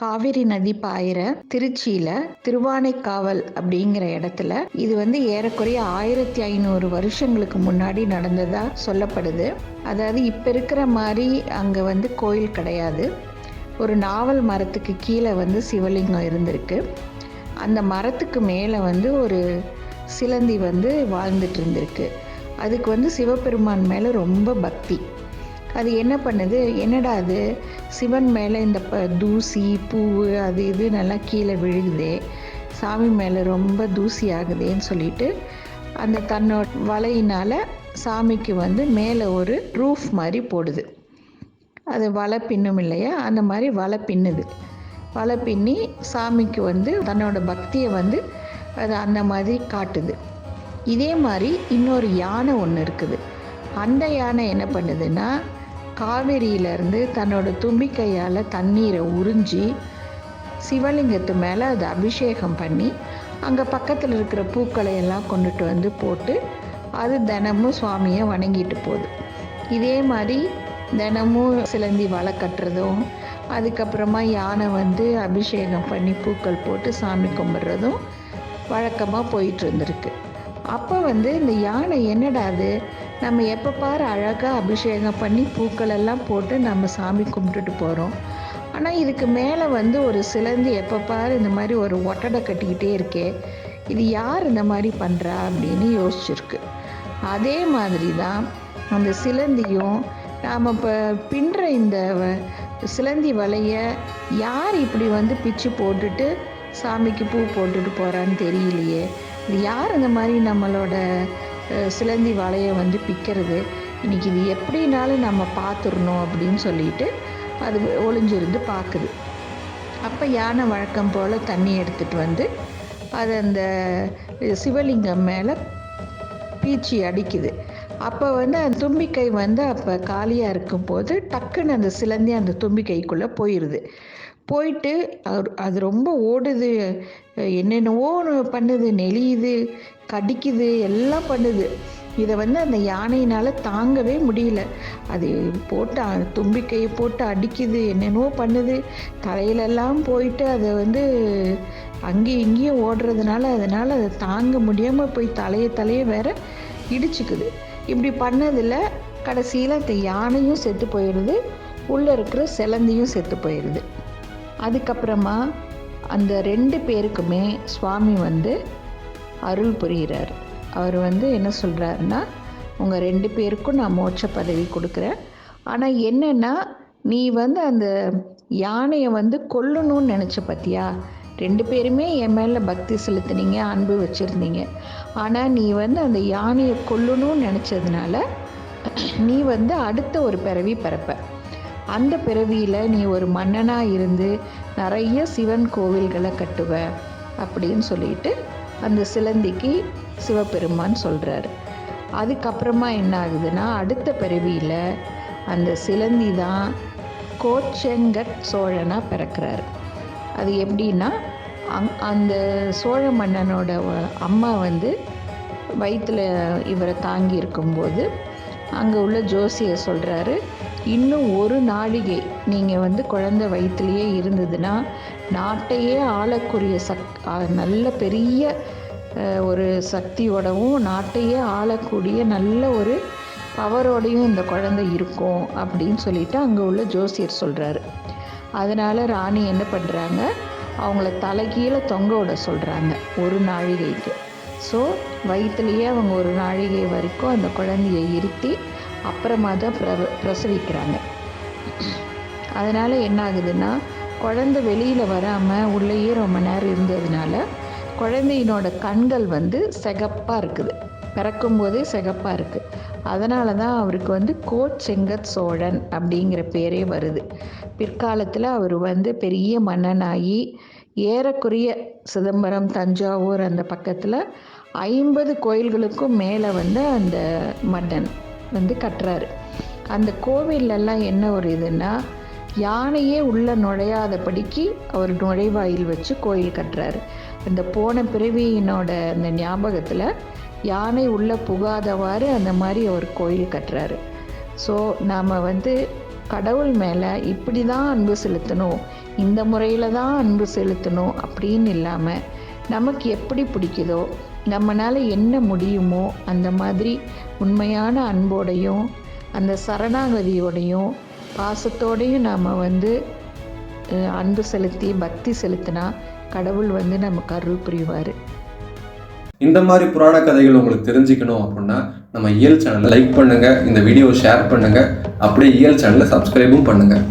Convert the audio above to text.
காவிரி நதி பாயிற திருச்சியில திருவானைக்காவல் அப்படிங்கிற இடத்துல இது ஏறக்குறைய 1500 வருஷங்களுக்கு முன்னாடி நடந்ததா சொல்லப்படுது. அதாவது இப்ப இருக்கிற மாதிரி அங்க கோயில் கிடையாது. ஒரு நாவல் மரத்துக்கு கீழே சிவலிங்கம் இருந்திருக்கு. அந்த மரத்துக்கு மேலே ஒரு சிலந்தி வாழ்ந்துட்டு இருந்திருக்கு. அதுக்கு சிவபெருமான் மேலே ரொம்ப பக்தி. அது என்ன பண்ணுது, என்னடா அது சிவன் மேலே இந்த தூசி பூவு அது இது நல்லா கீழே விழுகுதே, சாமி மேலே ரொம்ப தூசி ஆகுதேன்னு சொல்லிட்டு அந்த தன்னோட வலையினால் சாமிக்கு மேலே ஒரு ரூஃப் மாதிரி போடுது. அது வலை பின்னும் இல்லையா, அந்த மாதிரி வலை பின்னுது. வலை பின்னி சாமிக்கு தன்னோட பக்தியை அது அந்த மாதிரி காட்டுது. இதே மாதிரி இன்னொரு யானை ஒன்று இருக்குது. அந்த யானை என்ன பண்ணுதுன்னா, காவேரியிலேருந்து தன்னோட தும்பிக்கையால் தண்ணீரை உறிஞ்சி சிவலிங்கத்து மேலே அதை அபிஷேகம் பண்ணி அங்கே பக்கத்தில் இருக்கிற பூக்களை எல்லாம் கொண்டுட்டு போட்டு அது தினமும் சுவாமியை வணங்கிட்டு போகுது. இதே மாதிரி தினமும் சிலந்தி வலை கட்டுறதும், அதுக்கப்புறமா யானை அபிஷேகம் பண்ணி பூக்கள் போட்டு சாமி கும்பிட்றதும் வழக்கமாக போயிட்டு இருந்திருக்கு. அப்போ இந்த யானை என்னடாது, நம்ம எப்போ பாரு அழகாக அபிஷேகம் பண்ணி பூக்கள் எல்லாம் போட்டு நம்ம சாமி கும்பிட்டுட்டு போகிறோம், ஆனால் இதுக்கு மேலே ஒரு சிலந்தி எப்போ பாரு இந்த மாதிரி ஒரு ஒட்டடை கட்டிக்கிட்டே இருக்கே, இது யார் இந்த மாதிரி பண்ணுறா அப்படின்னு யோசிச்சிருக்கு. அதே மாதிரி தான் அந்த சிலந்தியும் நாம் இப்போ பின்னுற இந்த சிலந்தி வலையை யார் இப்படி பிச்சு போட்டுட்டு சாமிக்கு பூ போட்டுட்டு போகிறான்னு தெரியலையே, இது யார் இந்த மாதிரி நம்மளோட சிலந்தி வலையை பிக்கிறது, இன்றைக்கி இது எப்படினாலும் நம்ம பார்த்துடணும் அப்படின்னு சொல்லிட்டு அது ஒளிஞ்சிருந்து பார்க்குது. அப்போ யானை வழக்கம் போல் தண்ணி எடுத்துகிட்டு அது அந்த சிவலிங்கம் மேலே பீச்சி அடிக்குது. அப்போ அந்த தும்பிக்கை அப்போ காலியாக இருக்கும்போது டக்குன்னு அந்த சிலந்தி அந்த தும்பிக்கைக்குள்ளே போயிடுது. போயிட்டு அது ரொம்ப ஓடுது, என்னென்னவோ பண்ணுது, நெளியுது, கடிக்குது, எல்லாம் பண்ணுது. இதை அந்த யானையினால் தாங்கவே முடியல. அது போட்டு தும்பிக்கையை போட்டு அடிக்குது, என்னென்னவோ பண்ணுது, தலையிலெல்லாம் போயிட்டு அதை அங்கேயும் இங்கேயும் ஓடுறதுனால அதனால் அதை தாங்க முடியாமல் போய் தலையை வேற இடிச்சுக்குது. இப்படி பண்ணதில் கடைசியில் அந்த யானையும் செத்து போயிடுது, உள்ளே இருக்கிற சிலந்தியும் செத்து போயிடுது. அதுக்கப்புறமா அந்த 2 பேருக்குமே சுவாமி அருள் புரிகிறார். அவர் என்ன சொல்கிறாருன்னா, உங்கள் 2 பேருக்கும் நான் மோட்ச பதவி கொடுக்குறேன், ஆனால் என்னென்னா நீ அந்த யானையை கொல்லணும்னு நினச்ச பார்த்தியா, 2 பேருமே என் மேலே பக்தி செலுத்துனீங்க, அன்பு வச்சுருந்தீங்க, ஆனால் நீ அந்த யானையை கொல்லணும்னு நினச்சதுனால நீ அடுத்த ஒரு பிறவி பிறப்ப. அந்த பிறவியில் நீ ஒரு மன்னனாக இருந்து நிறைய சிவன் கோவில்களை கட்டுவ அப்படின்னு சொல்லிட்டு அந்த சிலந்திக்கு சிவபெருமான் சொல்கிறாரு. அதுக்கப்புறமா என்ன ஆகுதுன்னா, அடுத்த பிறவியில் அந்த சிலந்தி தான் கோச்செங்கட் சோழனாக பிறக்கிறாரு. அது எப்படின்னா, அந்த சோழ மன்னனோட அம்மா வயிற்றில் இவரை தாங்கி இருக்கும்போது அங்கே உள்ள ஜோசியர் சொல்கிறாரு, இன்னும் ஒரு நாழிகை நீங்கள் குழந்தை வயிற்றுலையே இருந்ததுன்னா நாட்டையே ஆளக்கூடிய நல்ல பெரிய ஒரு சக்தியோடவும் நாட்டையே ஆளக்கூடிய நல்ல ஒரு பவரோடையும் இந்த குழந்தை இருக்கும் அப்படின்னு சொல்லிட்டு அங்கே உள்ள ஜோசியர் சொல்கிறாரு. அதனால் ராணி என்ன பண்ணுறாங்க, அவங்கள தலைகீழே தொங்க விட சொல்கிறாங்க ஒரு நாழிகைக்கு. ஸோ வயிற்றுலையே அவங்க ஒரு நாழிகை வரைக்கும் அந்த குழந்தையை இருத்தி அப்புறமா தான் பிரசவிக்கிறாங்க. அதனால் என்ன ஆகுதுன்னா, குழந்தை வெளியில் வராமல் உள்ளேயே ரொம்ப நேரம் இருந்ததுனால குழந்தையினோட கண்கள் சிகப்பாக இருக்குது, பிறக்கும்போதே சிகப்பாக இருக்குது. அதனால தான் அவருக்கு கோச்செங்கட் சோழன் அப்படிங்கிற பேரே வருது. பிற்காலத்தில் அவர் பெரிய மன்னனாகி ஏறக்குறைய சிதம்பரம், தஞ்சாவூர் அந்த பக்கத்தில் 50 கோயில்களுக்கும் மேலே அந்த மன்னன் கட்டுறாரு. அந்த கோவிலெல்லாம் என்ன ஒரு இதுன்னா, யானையே உள்ளே நுழையாதபடிக்கு அவர் நுழைவாயில் வச்சு கோயில் கட்டுறாரு. அந்த போன பிறவியினோட அந்த ஞாபகத்தில் யானை உள்ளே புகாதவாறு அந்த மாதிரி அவர் கோயில் கட்டுறாரு. ஸோ நாம் கடவுள் மேலே இப்படி தான் அன்பு செலுத்தணும், இந்த முறையில் தான் அன்பு செலுத்தணும் அப்படின்னு இல்லாமல் நமக்கு எப்படி பிடிக்குதோ, நம்மளால் என்ன முடியுமோ அந்த மாதிரி உண்மையான அன்போடையும் அந்த சரணாகதியோடையும் பாசத்தோடையும் நாம் அன்பு செலுத்தி பக்தி செலுத்தினா கடவுள் நமக்கு அருள் புரிவார். இந்த மாதிரி புராண கதைகள் உங்களுக்கு தெரிஞ்சுக்கணும் அப்படின்னா நம்ம இயல் சேனலை லைக் பண்ணுங்கள், இந்த வீடியோவை ஷேர் பண்ணுங்கள், அப்படியே இயல் சேனலை சப்ஸ்கிரைபும் பண்ணுங்கள்.